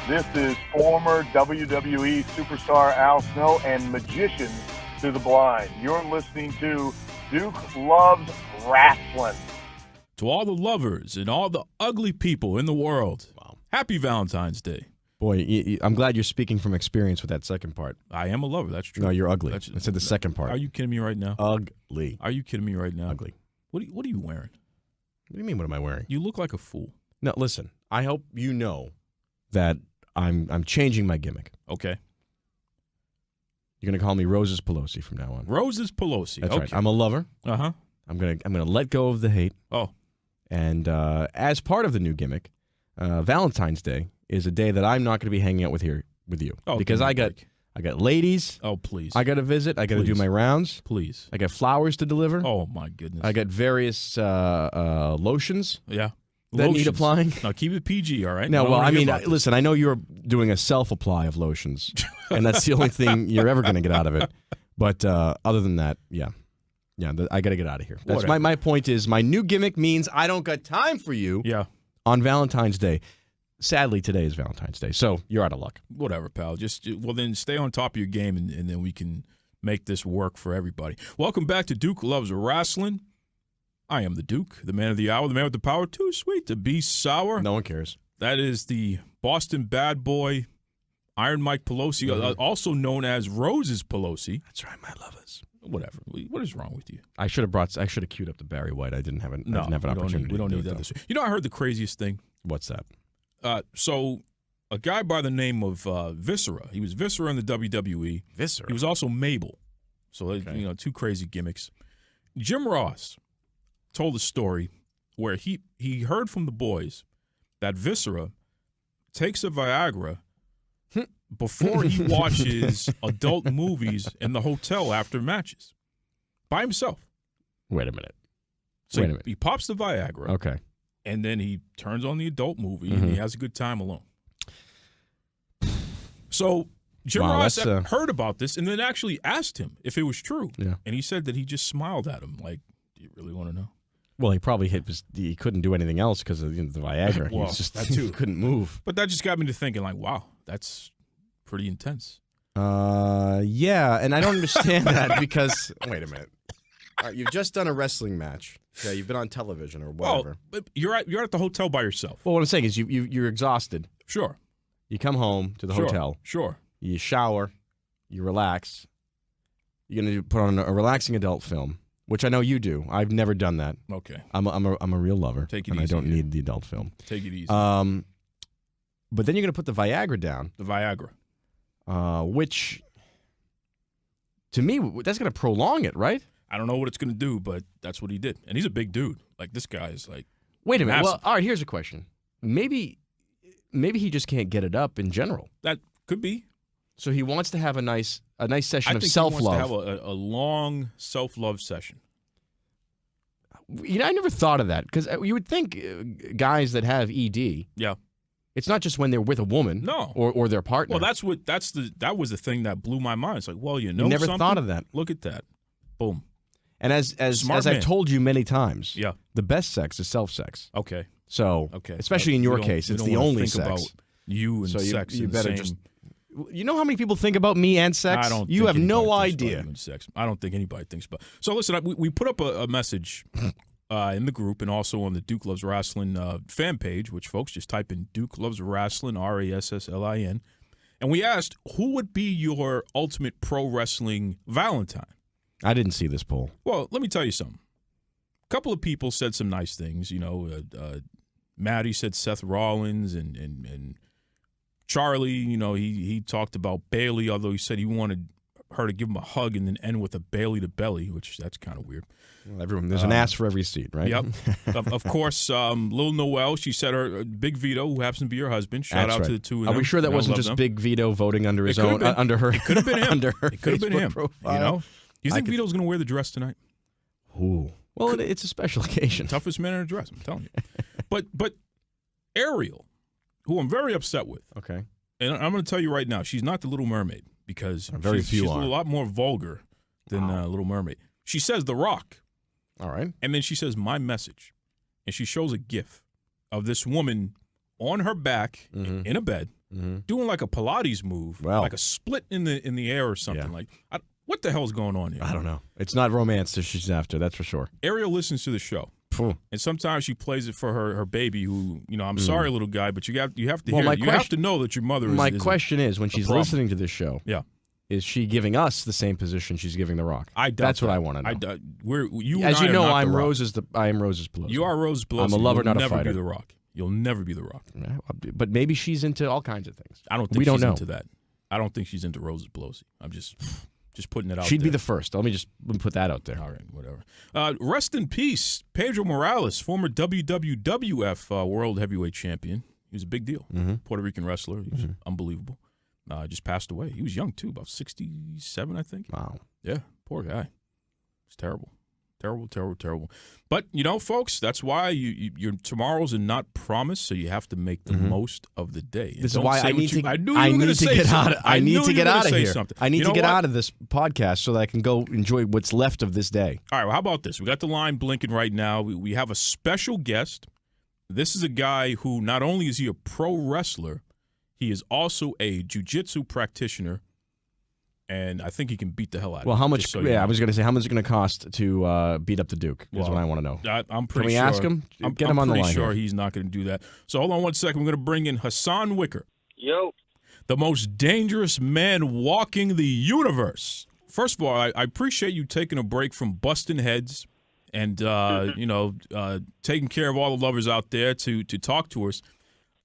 This is former WWE superstar Al Snow and magician to the blind. You're listening to Duke Loves Rasslin. To all the lovers and all the ugly people in the world, wow. Happy Valentine's Day. Boy, I'm glad you're speaking from experience with that second part. I am a lover, that's true. No, you're ugly. I said the second part. Are you kidding me right now? Ugly. Are you kidding me right now? Ugly. What are you wearing? What do you mean, what am I wearing? You look like a fool. No, listen, I hope you know that I'm changing my gimmick. Okay. You're going to call me Roses Pelosi from now on. Roses Pelosi. That's okay. right. I'm a lover. Uh-huh. I'm gonna let go of the hate. Oh. And as part of the new gimmick, Valentine's Day is a day that I'm not going to be hanging out with you. Oh, because I got ladies. Oh, please. I got to visit. I got to do my rounds. Please. I got flowers to deliver. Oh, my goodness. I got various lotions. Yeah. That need applying. Now, keep it PG, all right? No, well, I mean, listen, I know you're doing a self-apply of lotions, and that's the only thing you're ever going to get out of it. But other than that, yeah, I got to get out of here. That's my point is my new gimmick means I don't got time for you on Valentine's Day. Sadly, today is Valentine's Day, so you're out of luck. Whatever, pal. Well, then stay on top of your game, and then we can make this work for everybody. Welcome back to Duke Loves Rasslin. I am the Duke, the man of the hour, the man with the power, too sweet to be sour. No one cares. That is the Boston bad boy, Iron Mike Pelosi, also known as Roses Pelosi. That's right, my lovers. Whatever. What is wrong with you? I should have queued up the Barry White. I didn't have an opportunity. We don't need that. You know, I heard the craziest thing. What's that? So a guy by the name of Viscera. He was Viscera in the WWE. Viscera. He was also Mabel. So two crazy gimmicks. Jim Ross told a story where he heard from the boys that Viscera takes a Viagra before he watches adult movies in the hotel after matches by himself. Wait a minute. So he pops the Viagra. Okay. And then he turns on the adult movie and he has a good time alone. So Jim Ross heard about this and then actually asked him if it was true. Yeah. And he said that he just smiled at him like, do you really want to know? Well, he probably he couldn't do anything else because of the Viagra. Well, he couldn't move. But that just got me to thinking, like, wow, that's pretty intense. Yeah, and I don't understand that because wait a minute. All right, you've just done a wrestling match. Yeah, you've been on television or whatever. Well, you're at the hotel by yourself. Well, what I'm saying is you're exhausted. Sure. You come home to the hotel. Sure. You shower. You relax. You're gonna put on a relaxing adult film. Which I know you do. I've never done that. Okay. I'm a real lover. Take it and easy. I don't need the adult film. Take it easy. But then you're going to put the Viagra down. The Viagra. Which, to me, that's going to prolong it, right? I don't know what it's going to do, but that's what he did. And he's a big dude. Like, this guy is like Wait a minute. massive. Well, all right, here's a question. Maybe he just can't get it up in general. That could be. So he wants to have a nice session of He self-love. wants to have a long self-love session. You know, I never thought of that because you would think guys that have ED, it's not just when they're with a woman, or their partner. Well, that was the thing that blew my mind. It's like, well, you never something? Thought of that. Look at that, boom. And as I've told you many times, the best sex is self-sex. Okay. So, especially in your case, it's the only sex. About you and sex. You better just. You know how many people think about me and sex? I don't. You have no idea. idea. Sex. I don't think anybody thinks about. So listen, we put up a message in the group and also on the Duke Loves Rasslin fan page, which folks just type in Duke Loves Rasslin, RASSLIN, and we asked who would be your ultimate pro wrestling Valentine. I didn't see this poll. Well, let me tell you something. A couple of people said some nice things. You know, Maddie said Seth Rollins and Charlie, you know, he talked about Bailey, although he said he wanted her to give him a hug and then end with a Bailey to belly, which that's kind of weird. Well, there's an ass for every seat, right? Yep. Of course, Lil Noel, she said her Big Vito, who happens to be her husband. Shout out to the two of them. Are we sure that wasn't just Big Vito voting under his own, under her? It could have been him. Under her it could have been him. Profile. You know? Do you think Vito's going to wear the dress tonight? Ooh. Well, it's a special occasion. Toughest man in a dress, I'm telling you. But Ariel, who I'm very upset with. Okay. And I'm going to tell you right now, she's not the Little Mermaid because she's a lot more vulgar than Little Mermaid. She says The Rock. All right. And then she says my message. And she shows a gif of this woman on her back in a bed doing like a Pilates move, like a split in the air or something. Like, what the hell's going on here? I don't know. It's not romance that she's after, that's for sure. Ariel listens to the show. And sometimes she plays it for her baby who, I'm sorry, little guy, but you have to hear it. You have to know that your mother is. My question is, when she's listening to this show, is she giving us the same position she's giving The Rock? That's what I want to know. As you know, I am Rose's Pelosi. You are Rose Pelosi. I'm a lover, not a fighter. You'll never be The Rock. You'll never be The Rock. But maybe she's into all kinds of things. I don't think she's into that. I don't think she's into Rose Pelosi. I'm just putting it out She'd there. be the first. Let me put that out there. All right, whatever. Rest in peace, Pedro Morales, former WWWF World Heavyweight Champion. He was a big deal. Puerto Rican wrestler. He was unbelievable. Just passed away. He was young, too, about 67, I think. Wow. Yeah, poor guy. It's terrible. Terrible, terrible, terrible. But, folks, that's why your tomorrows are not promised, so you have to make the most of the day. This is why I need to get out of here. I need to get out of this podcast so that I can go enjoy what's left of this day. All right, well, how about this? We got the line blinking right now. We have a special guest. This is a guy who not only is he a pro wrestler, he is also a jiu-jitsu practitioner. And I think he can beat the hell out of it. Well, how much? I was going to say, how much is it going to cost to beat up the Duke? Is what I want to know. I'm pretty sure. Can we ask him? Get him on the line. I'm pretty sure here. He's not going to do that. So hold on one second. We're going to bring in Hassan Wicker. Yo. The most dangerous man walking the universe. First of all, I appreciate you taking a break from busting heads and taking care of all the lovers out there to talk to us.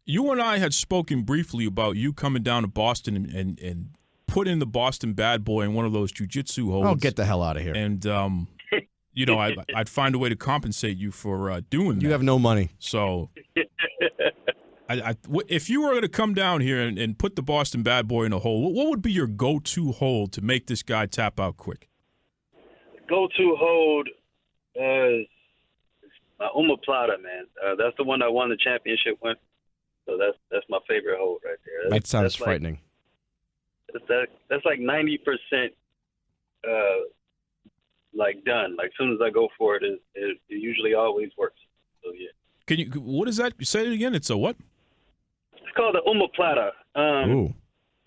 You and I had spoken briefly about you coming down to Boston and put in the Boston bad boy in one of those jiu-jitsu holds. Oh, get the hell out of here. And, I'd find a way to compensate you for doing that. You have no money. So if you were going to come down here and put the Boston bad boy in a hold, what would be your go-to hold to make this guy tap out quick? Go-to hold is my Plata, man. That's the one I won the championship with. So that's my favorite hold right there. That sounds frightening. That's like 90% like done. Like as soon as I go for it, it usually always works. So yeah. What is that? Say it again. It's a what? It's called the Plata. Ooh.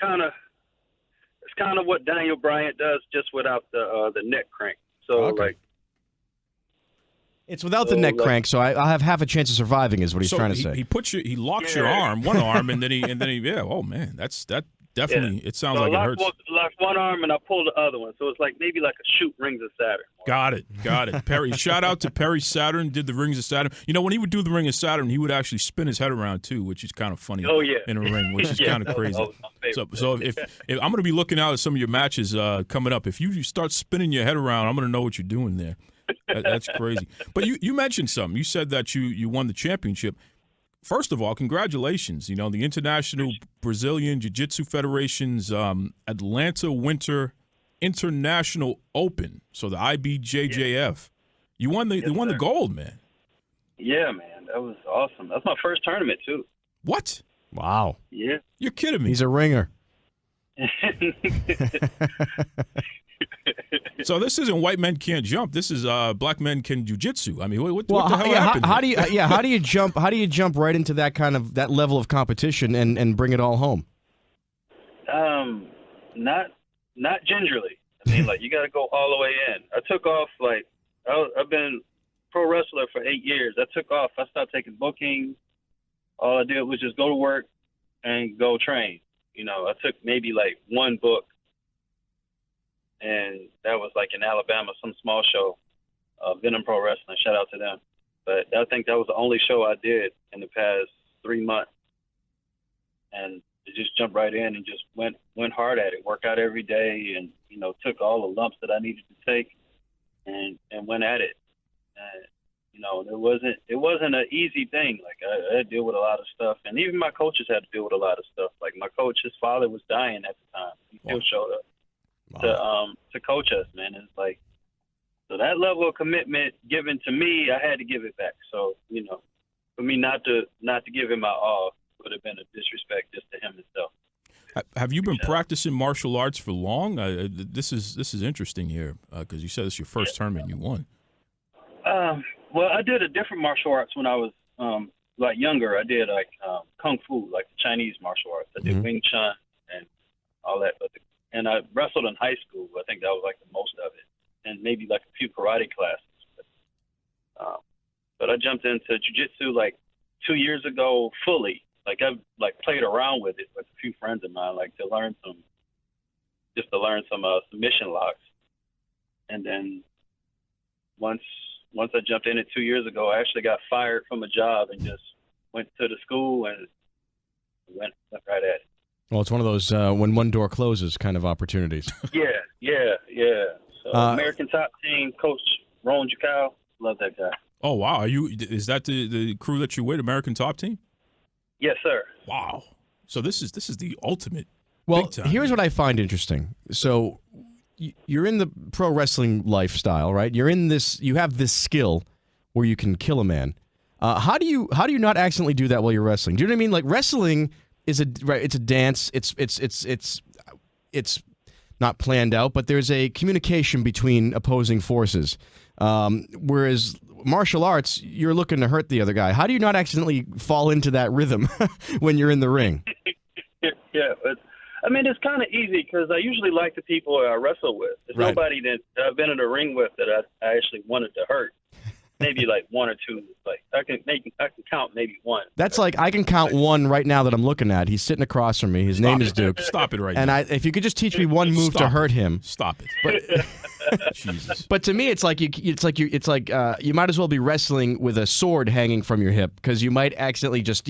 It's kind of what Daniel Bryant does, just without the neck crank. So it's without the neck crank, so I'll have half a chance of surviving. Is what he's trying to say. He locks your arm, one arm, and then he. Oh man, that. Definitely, it sounds like it hurts. Lock one arm and I pull the other one, so it's like maybe like a shoot Rings of Saturn. Got it. Perry, shout out to Perry Saturn. Did the Rings of Saturn? When he would do the Ring of Saturn, he would actually spin his head around too, which is kind of funny. Oh yeah, in a ring, which is kind of crazy. So if I'm going to be looking out at some of your matches coming up, if you start spinning your head around, I'm going to know what you're doing there. That's crazy. But you mentioned something. You said that you won the championship. First of all, congratulations. The International Brazilian Jiu-Jitsu Federation's Atlanta Winter International Open, so the IBJJF. You won the gold, man. Yeah, man. That was awesome. That's my first tournament, too. What? Wow. Yeah. You're kidding me. He's a ringer. So this isn't white men can't jump. This is black men can jiu-jitsu. I mean, what the hell happened? How do you jump right into that level of competition and bring it all home? Not gingerly. I mean, you got to go all the way in. I took off I've been pro wrestler for 8 years. I took off. I stopped taking bookings. All I did was just go to work and go train. I took maybe one book. And that was in Alabama, some small show, Venom Pro Wrestling. Shout out to them. But I think that was the only show I did in the past 3 months. And just jumped right in and just went hard at it, worked out every day, and took all the lumps that I needed to take, and went at it. And it wasn't an easy thing. I had to deal with a lot of stuff, and even my coaches had to deal with a lot of stuff. My coach, his father was dying at the time. He still showed up. Wow. To coach us, man. It's so that level of commitment given to me, I had to give it back. So, for me not to give him my all would have been a disrespect just to him himself. Have you been practicing martial arts for long? This is interesting here because you said it's your first tournament you won. Well, I did a different martial arts when I was younger. I did kung fu, like the Chinese martial arts. I did Wing Chun and all that. And I wrestled in high school. I think that was like the most of it, and maybe like a few karate classes. But I jumped into jiu-jitsu like 2 years ago fully. Like I've like played around with it with a few friends of mine, like to learn some submission locks. And then once I jumped in it 2 years ago, I actually got fired from a job and just went to the school and went right at it. Well, it's one of those when one door closes kind of opportunities. Yeah. So American Top Team coach Ron Jacau, love that guy. Oh wow, is that the crew that you with, American Top Team? Yes, sir. Wow. So this is the ultimate. Well, here's what I find interesting. So you're in the pro wrestling lifestyle, right? You're in this. You have this skill where you can kill a man. How do you not accidentally do that while you're wrestling? Do you know what I mean? Like wrestling is it's a dance. It's not planned out, but there's a communication between opposing forces. Whereas martial arts, you're looking to hurt the other guy. How do you not accidentally fall into that rhythm when you're in the ring? Yeah, but I mean, it's kind of easy because I usually like the people I wrestle with. There's nobody that I've been in the ring with that I actually wanted to hurt. Maybe like one or two. Like I can count maybe one. That's like I can count one right now that I'm looking at. He's sitting across from me. His name is Duke. Stop it right now. And if you could just teach me one move to hurt him. Stop it. But, Jesus. But to me, it's like you might as well be wrestling with a sword hanging from your hip because you might accidentally just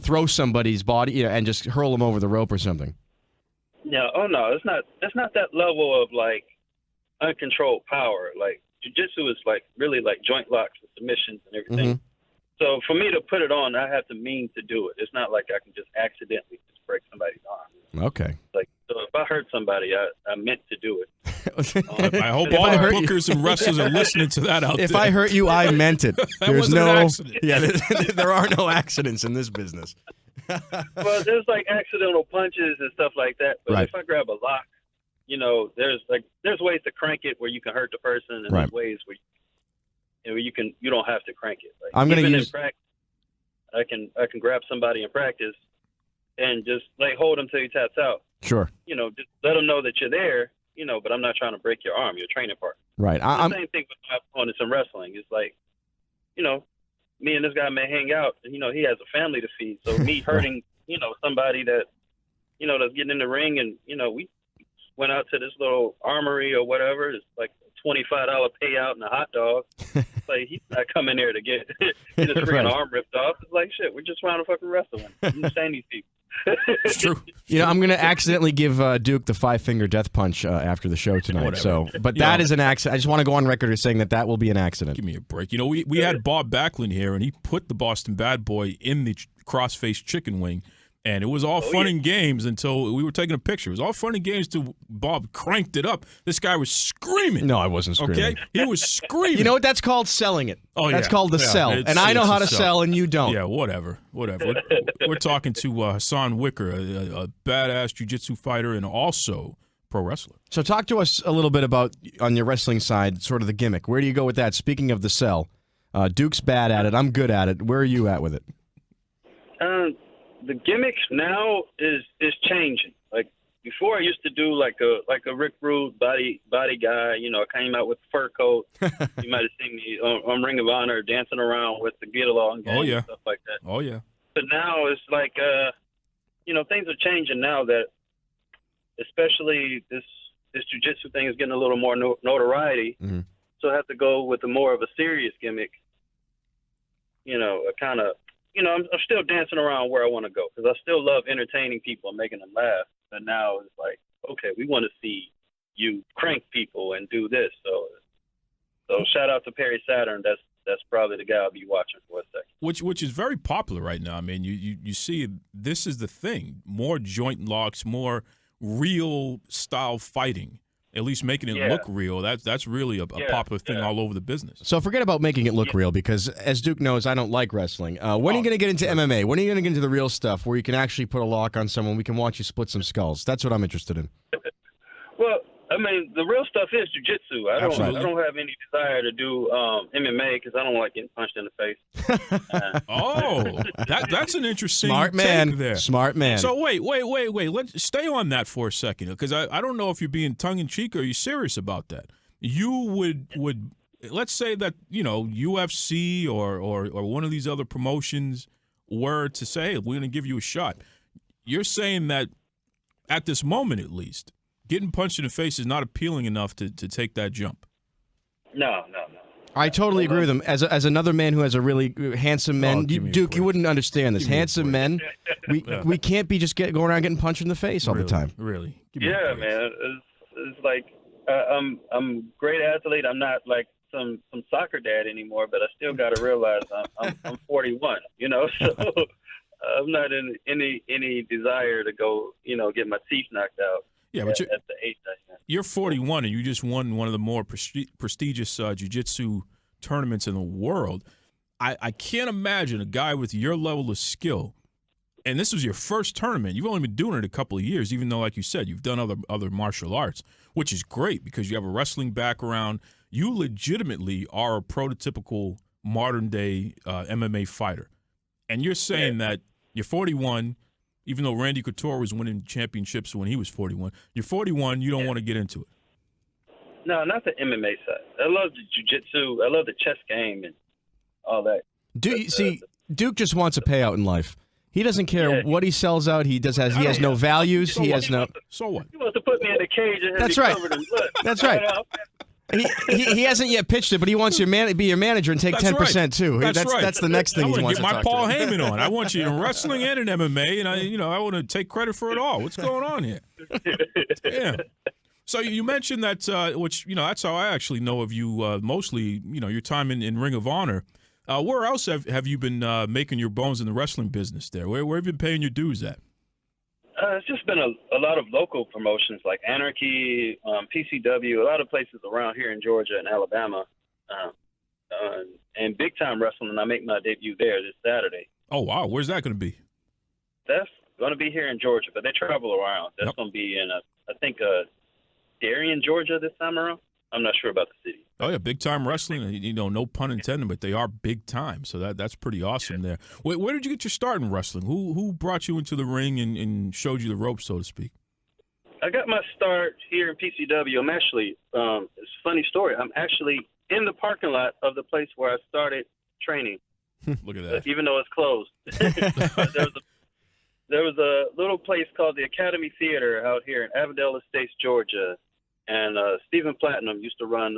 throw somebody's body and just hurl them over the rope or something. Yeah. Oh no, it's not that level of like uncontrolled power. Like jiu-jitsu is like really like joint locks and submissions and everything. Mm-hmm. So for me to put it on, I have to mean to do it. It's not like I can just accidentally just break somebody's arm. Okay. Like so if I hurt somebody, I meant to do it. I hope all the bookers and wrestlers are listening to that out there. If I hurt you, I meant it. There's no accident. Yeah, there are no accidents in this business. Well, there's like accidental punches and stuff like that. But if I grab a lock, there's ways to crank it where you can hurt the person, and there's ways where you don't have to crank it. Like, I'm going to use. In practice, I can grab somebody in practice and just like hold them till he taps out. Sure. Just let them know that you're there. But I'm not trying to break your arm. You're a training partner. Right. The same thing with my opponents in wrestling. It's like, me and this guy may hang out, and he has a family to feed. So me hurting, somebody that, that's getting in the ring, and we went out to this little armory or whatever. It's like a $25 payout and a hot dog. Like he's not coming there to get his freaking arm ripped off. It's like shit. We're just trying to fucking wrestle him. Understand these people. It's true. I'm going to accidentally give Duke the 5-finger death punch after the show tonight. Whatever. But that is an accident. I just want to go on record as saying that will be an accident. Give me a break. We had Bob Backlund here, and he put the Boston Bad Boy in the cross-faced chicken wing, and it was all fun and games until we were taking a picture. It was all fun and games till Bob cranked it up. This guy was screaming. No, I wasn't screaming. Okay? He was screaming. You know what? That's called selling it. Oh, that's called the sell. And I know how to sell, and you don't. Yeah, whatever. We're talking to Hassan Wicker, a badass jiu-jitsu fighter and also pro wrestler. So talk to us a little bit about, on your wrestling side, sort of the gimmick. Where do you go with that? Speaking of the sell, Duke's bad at it. I'm good at it. Where are you at with it? The gimmicks now is changing. Like before, I used to do like a Rick Rude body guy. I came out with the fur coat. You might have seen me on Ring of Honor dancing around with the Get Along gang and stuff like that. Oh yeah. But now it's like things are changing now. That especially this jiu-jitsu thing is getting a little more notoriety. Mm-hmm. So I have to go with more of a serious gimmick. A kind of. I'm still dancing around where I want to go because I still love entertaining people and making them laugh. But now it's like, okay, we want to see you crank people and do this. So shout out to Perry Saturn. That's probably the guy I'll be watching for a second. Which is very popular right now. I mean, you see this is the thing. More joint locks, more real style fighting. At least making it look real. That's really a popular thing all over the business. So forget about making it look real because, as Duke knows, I don't like wrestling. When are you going to get into MMA? When are you going to get into the real stuff where you can actually put a lock on someone? We can watch you split some skulls. That's what I'm interested in. Well, I mean, the real stuff is jiu-jitsu. I don't have any desire to do MMA because I don't like getting punched in the face. That's an interesting smart man take there. Smart man. So wait. Let's stay on that for a second because I don't know if you're being tongue-in-cheek or are you serious about that. You would let's say that, you know, UFC or one of these other promotions were to say, hey, we're going to give you a shot. You're saying that at this moment, at least, getting punched in the face is not appealing enough to take that jump. No. I totally agree with him. As another man who has a really handsome man, Duke, you wouldn't understand this. Handsome men, we can't be just going around getting punched in the face all the time. Really? Yeah, man. It's like I'm a great athlete. I'm not like some soccer dad anymore, but I still got to realize I'm 41. You know, so I'm not in any desire to go, you know, get my teeth knocked out. Yeah, but at the age I am. You're 41 and you just won one of the more prestigious jiu-jitsu tournaments in the world. I can't imagine a guy with your level of skill, and this was your first tournament. You've only been doing it a couple of years, even though, like you said, you've done other martial arts, which is great because you have a wrestling background. You legitimately are a prototypical modern-day MMA fighter. And you're saying that you're 41, even though Randy Couture was winning championships when he was 41. You're 41, you don't want to get into it. No, not the MMA side. I love the jiu-jitsu. I love the chess game and all that. Duke just wants a payout in life. He doesn't care what he sells out. He has no values. So what? He wants to put me in a cage and be covered in blood. That's right. He hasn't yet pitched it, but he wants to be your manager and take 10% too. That's the next thing he wants to talk get my Paul Heyman on. I want you in wrestling and in MMA, and I want to take credit for it all. What's going on here? Damn. So you mentioned that, which that's how I actually know of you. Mostly, your time in Ring of Honor. Where else have you been making your bones in the wrestling business? There, where have you been paying your dues at? It's just been a lot of local promotions like Anarchy, PCW, a lot of places around here in Georgia and Alabama, and Big Time Wrestling. And I make my debut there this Saturday. Oh, wow. Where's that going to be? That's going to be here in Georgia, but they travel around. That's going to be in, I think, Darien, Georgia this time around. I'm not sure about the city. Oh, yeah, Big Time Wrestling. No pun intended, but they are big time. So that's pretty awesome there. Where did you get your start in wrestling? Who brought you into the ring and showed you the ropes, so to speak? I got my start here in PCW. I'm actually, it's a funny story. I'm actually in the parking lot of the place where I started training. Look at that. Even though it's closed. There was a little place called the Academy Theater out here in Avondale Estates, Georgia. And Stephen Platinum used to run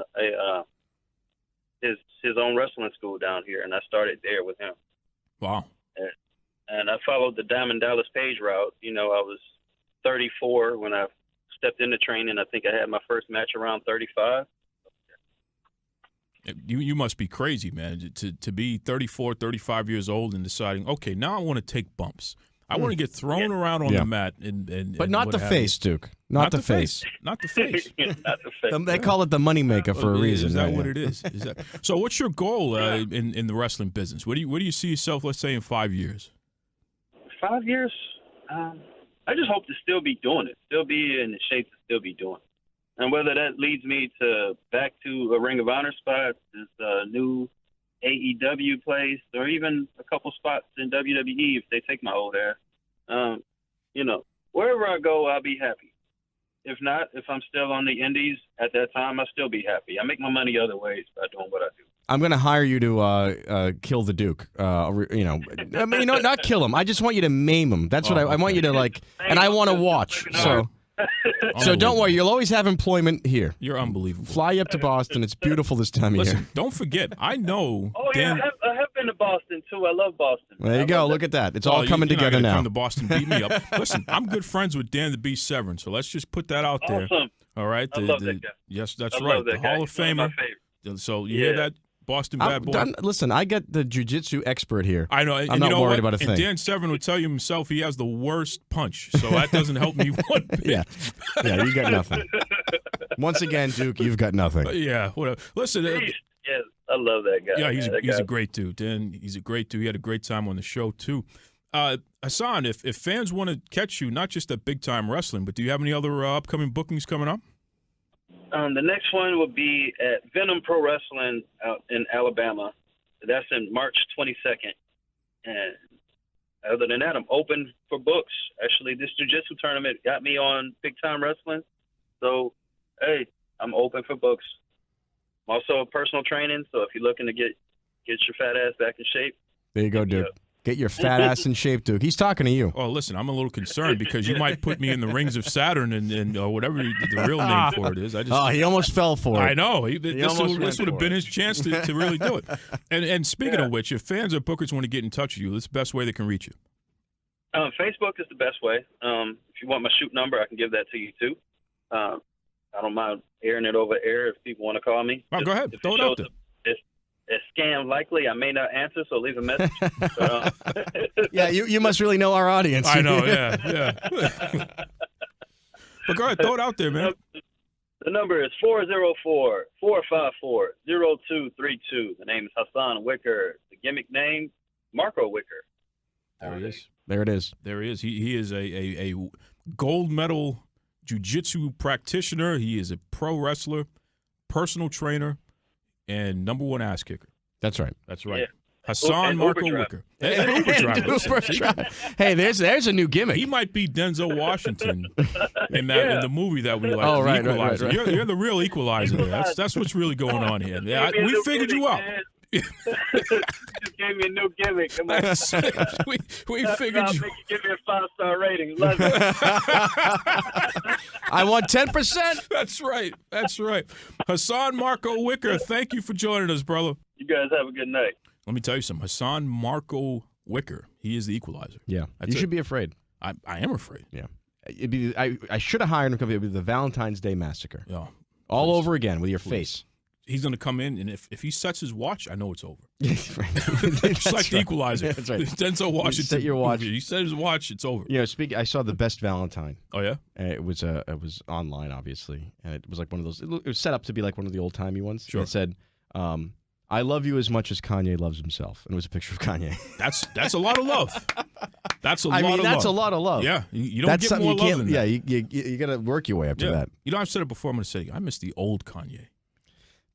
his own wrestling school down here, and I started there with him. Wow. And I followed the Diamond Dallas Page route. I was 34 when I stepped into training. I think I had my first match around 35. You must be crazy, man, to be 34, 35 years old and deciding, okay, now I want to take bumps. I want to get thrown around on the mat. But not the face, Duke. Not the face. Not the face. Not the face. They call it the moneymaker for a reason. Is that what it is? So what's your goal in the wrestling business? Where do you see yourself, let's say, in 5 years? 5 years? I just hope to still be doing it, still be in the shape to still be doing it. And whether that leads me back to a Ring of Honor spot, this new AEW place, or even a couple spots in WWE if they take my old ass. Wherever I go, I'll be happy. If not, if I'm still on the indies at that time, I'll still be happy. I make my money other ways by doing what I do. I'm going to hire you to kill the Duke. Not kill him. I just want you to maim him. That's what I want you to and I want to watch. So don't worry. You'll always have employment here. You're unbelievable. Fly up to Boston. It's beautiful this time of year. Don't forget. I know. Oh, Dan, yeah. I have been to Boston, too. I love Boston. There you go. Look at that. It's all coming together now. Come to Boston, beat me up. Listen, I'm good friends with Dan the Beast Severn, so let's just put that out there. Awesome. All right? I love that guy. Yes, that's right. The Hall of Famer. So you hear that? Boston bad boy. Listen, I get the jiu-jitsu expert here. I know. I'm not worried about a thing. And Dan Severn would tell you himself he has the worst punch, so that doesn't help me one bit. Yeah, you got nothing. Once again, Duke, you've got nothing. Yeah, whatever. Listen. Yes, I love that guy. Yeah, he's a great dude. Dan, he's a great dude. He had a great time on the show, too. Hassan, if fans want to catch you, not just at Big Time Wrestling, but do you have any other upcoming bookings coming up? The next one will be at Venom Pro Wrestling out in Alabama. That's in March 22nd. And other than that, I'm open for books. Actually, this jiu-jitsu tournament got me on Big Time Wrestling. So, hey, I'm open for books. I'm also personal training, so if you're looking to get your fat ass back in shape. There you go, Duke. Get your fat ass in shape, Duke. He's talking to you. Oh, listen, I'm a little concerned because you might put me in the rings of Saturn and whatever the real name for it is. He almost fell for it. I know. This would have been his chance to really do it. And speaking of which, if fans or bookers want to get in touch with you, this is the best way they can reach you. Facebook is the best way. If you want my shoot number, I can give that to you, too. I don't mind airing it over air if people want to call me. Oh, go ahead. Throw it out there. It's scam likely. I may not answer, so leave a message. Yeah, you must really know our audience. I know, yeah. But go ahead, throw it out there, man. The number is 404-454-0232. The name is Hassan Wicker. The gimmick name, Marco Wicker. There he is. There it is. There he is. He is a gold medal Jiu Jitsu practitioner. He is a pro wrestler, personal trainer, and #1 ass kicker. That's right. That's right. Yeah. Hassan Marco Wicker. And Uber driver. Hey, there's a new gimmick. He might be Denzel Washington in the movie that we like. Oh, the right, Equalizer. right. You're the real equalizer there. That's what's really going on here. Yeah, we figured you out. Just gave me a new gimmick. Come on. we figured you. Give me a 5-star rating. Love it. I want 10%. That's right. Hassan Marco Wicker, thank you for joining us, brother. You guys have a good night. Let me tell you something. Hassan Marco Wicker, he is the equalizer. Yeah. You should be afraid. I am afraid. Yeah. I should have hired him because it would be the Valentine's Day Massacre. Yeah. All over again with your face. He's going to come in, and if he sets his watch, I know it's over. It's like the Equalizer. That's right. Denzel Washington. Set your watch. He set his watch, it's over. I saw the best Valentine. Oh, yeah? It was online, obviously, and it was like one of those. It was set up to be like one of the old-timey ones. Sure. And it said, I love you as much as Kanye loves himself. And it was a picture of Kanye. That's a lot of love. That's a lot of love. Yeah. You don't get more love than that. Yeah, you got to work your way up to that. You know, I've said it before. I'm going to say it. I miss the old Kanye.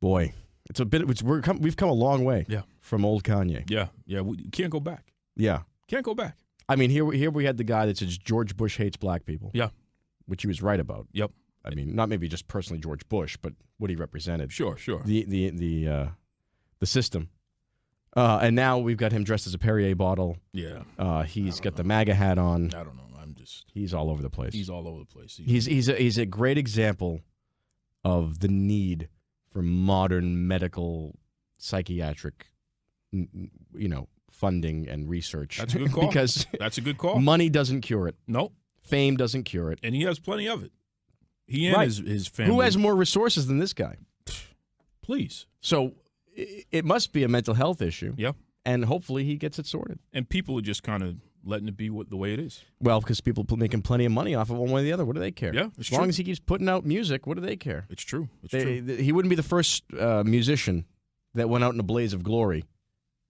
Boy, we've come a long way from old Kanye. Yeah. We can't go back. Yeah. Can't go back. I mean, here we had the guy that says George Bush hates black people. Yeah. Which he was right about. Yep. I mean, not maybe just personally George Bush, but what he represented. Sure. The system. And now we've got him dressed as a Perrier bottle. Yeah. He's got the MAGA hat on. I don't know. He's all over the place. He's all over the place. He's a great example of the need for modern medical psychiatric funding and research. That's a good call. Because that's a good call. Money doesn't cure it. Nope. Fame doesn't cure it. And he has plenty of it. He and his family. Who has more resources than this guy? Please. So it must be a mental health issue. Yeah. And hopefully he gets it sorted. And people are just kind of letting it be the way it is. Well, because people making plenty of money off of one way or the other. What do they care? Yeah, it's as long as he keeps putting out music, what do they care? It's true. He wouldn't be the first musician that went out in a blaze of glory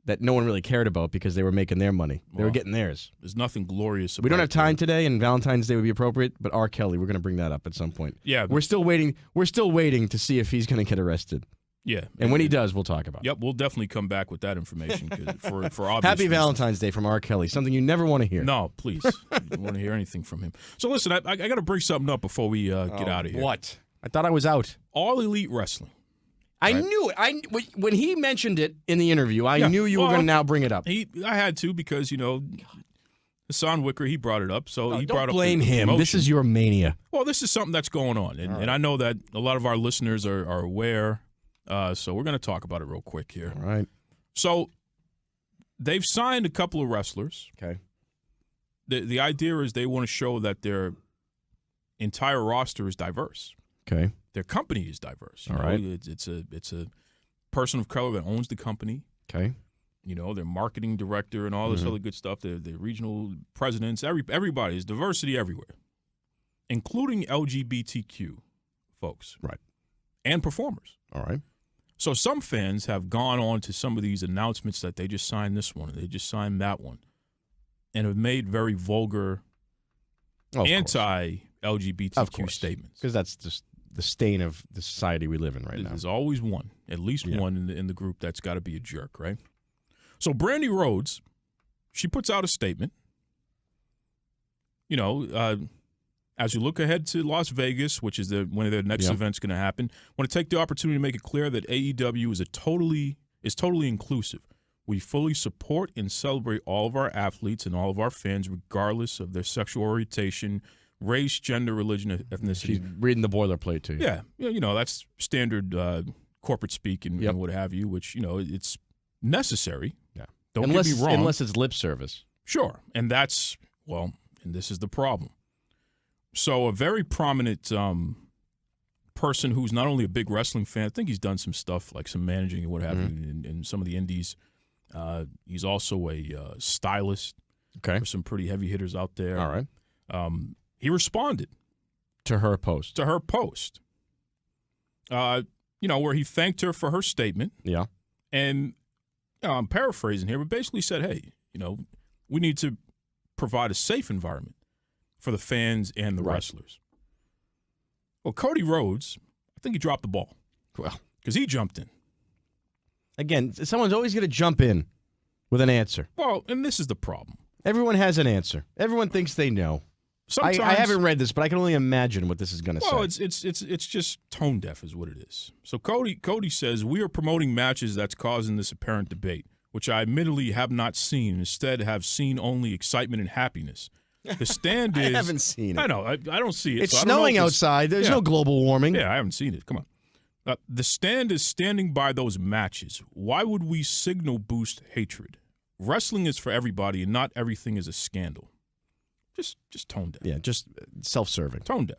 that no one really cared about because they were making their money. They were getting theirs. There's nothing glorious about it. We don't have time today, and Valentine's Day would be appropriate, but R. Kelly, we're going to bring that up at some point. Yeah. We're still waiting to see if he's going to get arrested. Yeah. And when he does, we'll talk about it. Yep, we'll definitely come back with that information for obvious Happy reasons. Valentine's Day from R. Kelly, something you never want to hear. No, please. You don't want to hear anything from him. So listen, I got to bring something up before we get out of here. What? I thought I was out. All Elite Wrestling. I knew it. When he mentioned it in the interview, I knew you were going to now bring it up. I had to because, Hassan Wicker, he brought it up. So he brought up. Don't blame him. Promotion. This is your mania. Well, this is something that's going on. And I know that a lot of our listeners are aware. So we're going to talk about it real quick here. All right. So they've signed a couple of wrestlers. Okay. The idea is they want to show that their entire roster is diverse. Okay. Their company is diverse. All right. It's a person of color that owns the company. Okay. Their marketing director and all this other good stuff. The regional presidents. Everybody is diversity everywhere, including LGBTQ folks. Right. And performers. All right. So some fans have gone on to some of these announcements that they just signed this one, they just signed that one, and have made very vulgar, anti-LGBTQ statements. Because that's just stain of the society we live in right now. There's always one, at least one in the group that's got to be a jerk, right? So Brandy Rhodes, she puts out a statement. You know, as you look ahead to Las Vegas, which is one of their next events going to happen, I want to take the opportunity to make it clear that AEW is totally inclusive. We fully support and celebrate all of our athletes and all of our fans, regardless of their sexual orientation, race, gender, religion, ethnicity. She's reading the boilerplate to you. Yeah, you know, that's standard corporate speak and what have you, which, you know, it's necessary. Yeah. Don't get me wrong. Unless it's lip service. Sure. And that's, well, and this is the problem. So a very prominent person who's not only a big wrestling fan, I think he's done some stuff like some managing and what have you in some of the indies. He's also a stylist for some pretty heavy hitters out there. All right. He responded to her post. You know, where he thanked her for her statement. Yeah. And I'm paraphrasing here, but basically said, hey, you know, we need to provide a safe environment for the fans and the wrestlers. Well, Cody Rhodes, I think he dropped the ball. Well, because he jumped in. Again, someone's always going to jump in with an answer. Well, and this is the problem. Everyone has an answer. Everyone thinks they know. Sometimes, I haven't read this, but I can only imagine what this is going to say. Well, it's just tone deaf is what it is. So Cody says, we are promoting matches that's causing this apparent debate, which I admittedly have not seen. Instead, have seen only excitement and happiness. The stand is... I haven't seen it. I know. I don't see it. It's snowing outside. There's no global warming. Yeah, I haven't seen it. Come on. The stand is standing by those matches. Why would we signal boost hatred? Wrestling is for everybody, and not everything is a scandal. Just tone deaf. Yeah, just self-serving. Tone deaf.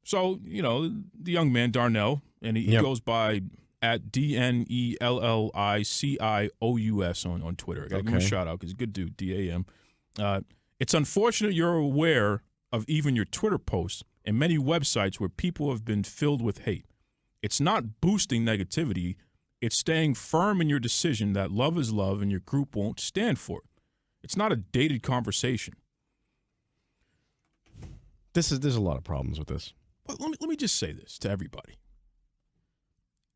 So, you know, the young man, Darnell, and he goes by at DNELLICIOUS on Twitter. I got to give him a shout-out because he's a good dude, DAM. It's unfortunate you're aware of even your Twitter posts and many websites where people have been filled with hate. It's not boosting negativity. It's staying firm in your decision that love is love and your group won't stand for it. It's not a dated conversation. There's a lot of problems with this. But let me just say this to everybody.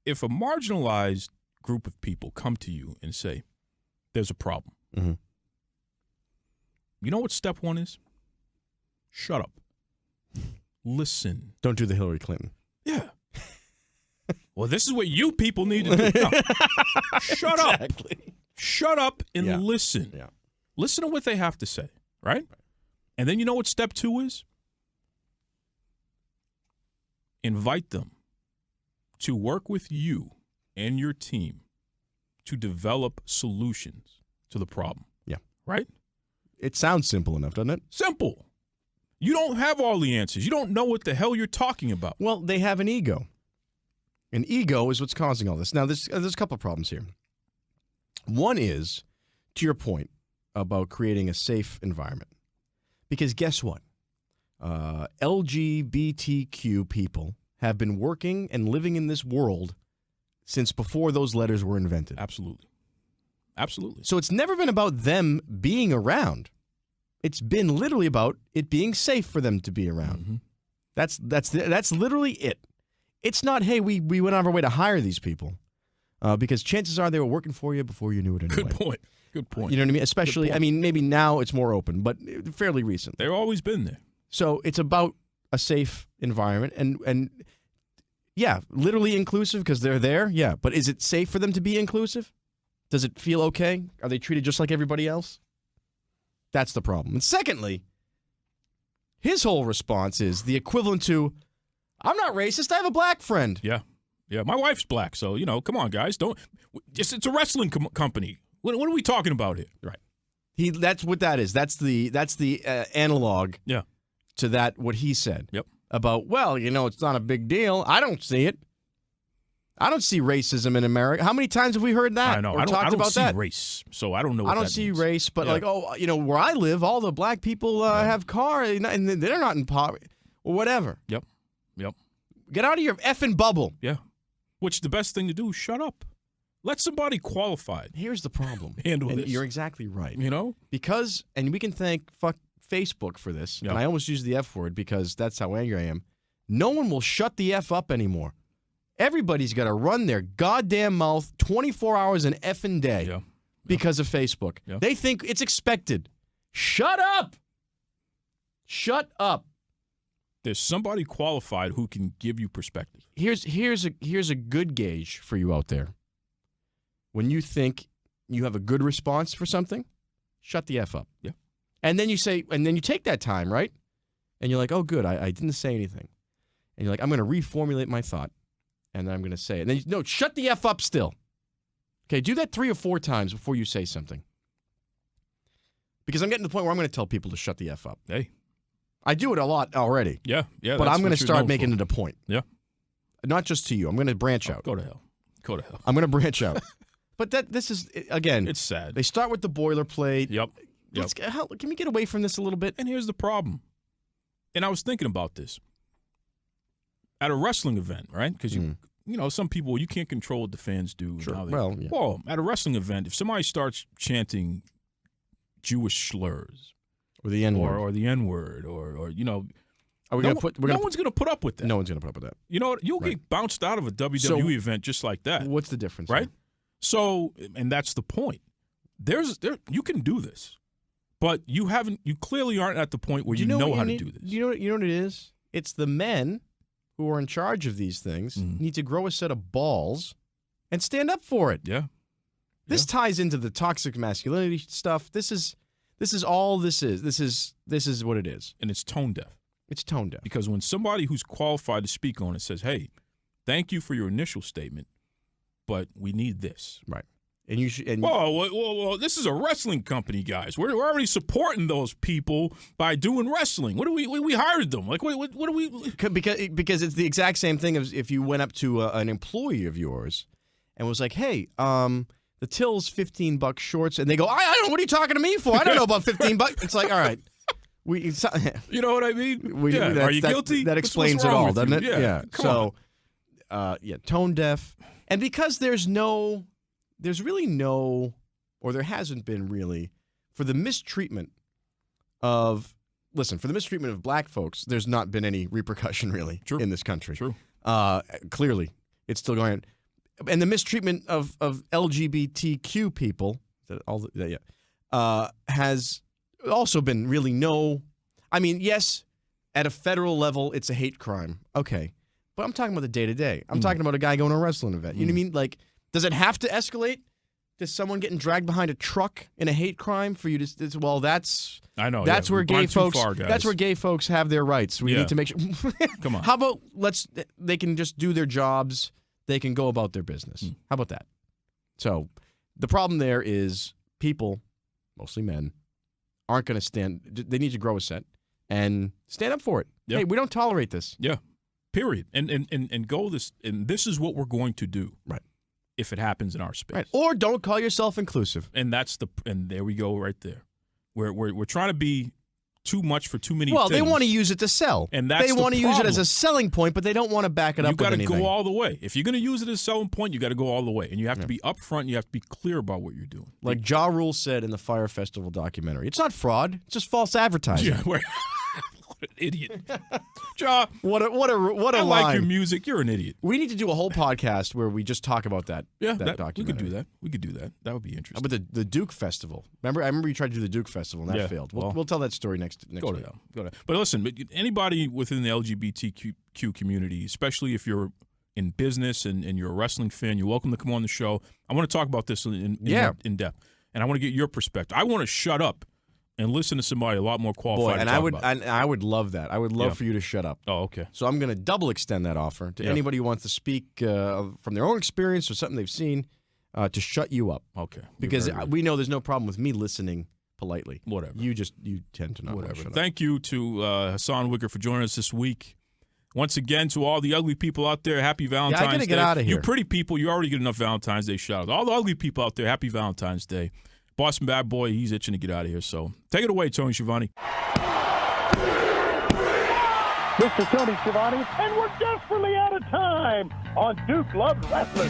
If a marginalized group of people come to you and say, there's a problem, you know what step one is? Shut up. Listen. Don't do the Hillary Clinton. Yeah. Well, this is what you people need to do. No. Shut up. Shut up and listen. Yeah. Listen to what they have to say, right? And then you know what step two is? Invite them to work with you and your team to develop solutions to the problem. Yeah. Right? It sounds simple enough, doesn't it? Simple. You don't have all the answers. You don't know what the hell you're talking about. Well, they have an ego. An ego is what's causing all this. Now, there's a couple of problems here. One is, to your point, about creating a safe environment. Because guess what? LGBTQ people have been working and living in this world since before those letters were invented. Absolutely. Absolutely. So it's never been about them being around. It's been literally about it being safe for them to be around. That's literally it. It's not, hey, we went on our way to hire these people, because chances are they were working for you before you knew it anyway. Good point. You know what I mean? Especially, I mean, maybe now it's more open, but fairly recent. They've always been there. So it's about a safe environment and yeah, literally inclusive because they're there. Yeah, but is it safe for them to be inclusive? Does it feel okay? Are they treated just like everybody else? That's the problem. And secondly, his whole response is the equivalent to, I'm not racist, I have a black friend. Yeah. Yeah, my wife's black, so, you know, come on, guys. It's a wrestling company. What are we talking about here? Right. That's what that is. That's the analog to that, what he said. Yep. About, well, you know, it's not a big deal. I don't see it. I don't see racism in America. How many times have we heard that? I know. Or talked about that? I don't see race, so I don't know what I don't that see means. race, but like, oh, you know, where I live, all the black people have cars, and they're not in poverty or whatever. Yep. Get out of your effing bubble. Yeah. Which the best thing to do is shut up. Let somebody qualified. Here's the problem. Handle and this. You're exactly right. You know? Because, and we can thank Facebook for this, and I almost use the F word because that's how angry I am. No one will shut the F up anymore. Everybody's got to run their goddamn mouth 24 hours an effing day because of Facebook. Yeah. They think it's expected. Shut up! Shut up. There's somebody qualified who can give you perspective. Here's a good gauge for you out there. When you think you have a good response for something, shut the F up. Yeah. And then you take that time, right? And you're like, oh, good, I didn't say anything. And you're like, I'm going to reformulate my thought, and then I'm going to say it. And then, shut the F up still. Okay, do that 3 or 4 times before you say something. Because I'm getting to the point where I'm going to tell people to shut the F up. Hey. I do it a lot already. Yeah. But I'm going to start making it a point. Yeah. Not just to you. I'm going to branch out. Go to hell. I'm going to branch out. But this is, again. It's sad. They start with the boilerplate. Yep. Can we get away from this a little bit? And here's the problem. And I was thinking about this. At a wrestling event, right? Because, some people, you can't control what the fans do. Sure. Well, at a wrestling event, if somebody starts chanting Jewish slurs. Or the N-word. Or the N-word, or Are we no one's going to put up with that. No one's going to put up with that. You know what? You'll get bounced out of a WWE event just like that. What's the difference? Right? So, and that's the point. You can do this, but you clearly aren't at the point where you know how to do this. You know what it is? It's the men who are in charge of these things need to grow a set of balls and stand up for it. Yeah. This ties into the toxic masculinity stuff. This is all this is. This is what it is. And it's tone deaf. It's tone deaf. Because when somebody who's qualified to speak on it says, hey, thank you for your initial statement, but we need this. Right. And you should. And whoa, this is a wrestling company, guys. We're already supporting those people by doing wrestling. What do we hired them? Like, what do we? Because it's the exact same thing as if you went up to an employee of yours and was like, hey, the till's $15 shorts, and they go, I don't know, what are you talking to me for? I don't know about $15. It's like, all right. You know what I mean? Are you guilty? That explains it all, doesn't it? Yeah. So, tone deaf. And because there hasn't been really, for the mistreatment of black folks, there's not been any repercussion really in this country. True. Clearly, it's still going on. And the mistreatment of LGBTQ people, has also been really yes, at a federal level, it's a hate crime. Okay. But I'm talking about the day-to-day. I'm talking about a guy going to a wrestling event. You know what I mean? Like, does it have to escalate to someone getting dragged behind a truck in a hate crime for you to? Well, that's where gay folks. That's where gay folks have their rights. We need to make sure. Come on. How about they can just do their jobs. They can go about their business. How about that? So the problem there is people, mostly men, aren't going to stand. They need to grow a set and stand up for it. Yep. Hey, we don't tolerate this. Yeah. Period. And go this. And this is what we're going to do. Right. If it happens in our space. Right. Or don't call yourself inclusive. And there we go right there. We're trying to be too much for too many things. Well, they want to use it to sell. And they want to use it as a selling point, but they don't want to back it up with anything. You got to go all the way. If you're going to use it as a selling point, you got to go all the way. And you have to be upfront. You have to be clear about what you're doing. Like Ja Rule said in the Fire Festival documentary, it's not fraud. It's just false advertising. Yeah, what an idiot. Ja, what a line. I like your music. You're an idiot. We need to do a whole podcast where we just talk about that documentary. We could do that. That would be interesting. But the Duke Festival. I remember you tried to do the Duke Festival, and that failed. We'll tell that story next week. Go to that. But listen, anybody within the LGBTQ community, especially if you're in business and you're a wrestling fan, you're welcome to come on the show. I want to talk about this in depth. And I want to get your perspective. I want to shut up and listen to somebody a lot more qualified. And I would love that. I would love for you to shut up. Oh, okay. So I'm going to double extend that offer to anybody who wants to speak from their own experience or something they've seen to shut you up. Okay. Because we know there's no problem with me listening politely. Whatever. You tend to not. Whatever. Thank you to Hassan Wicker for joining us this week. Once again, to all the ugly people out there, happy Valentine's Day. I got to get out of here. You pretty people, you already get enough Valentine's Day shout-outs. All the ugly people out there, happy Valentine's Day. Boston Bad Boy, he's itching to get out of here. So take it away, Tony Schiavone. Mr. Tony Schiavone, and we're desperately out of time on Duke Loves Wrestling.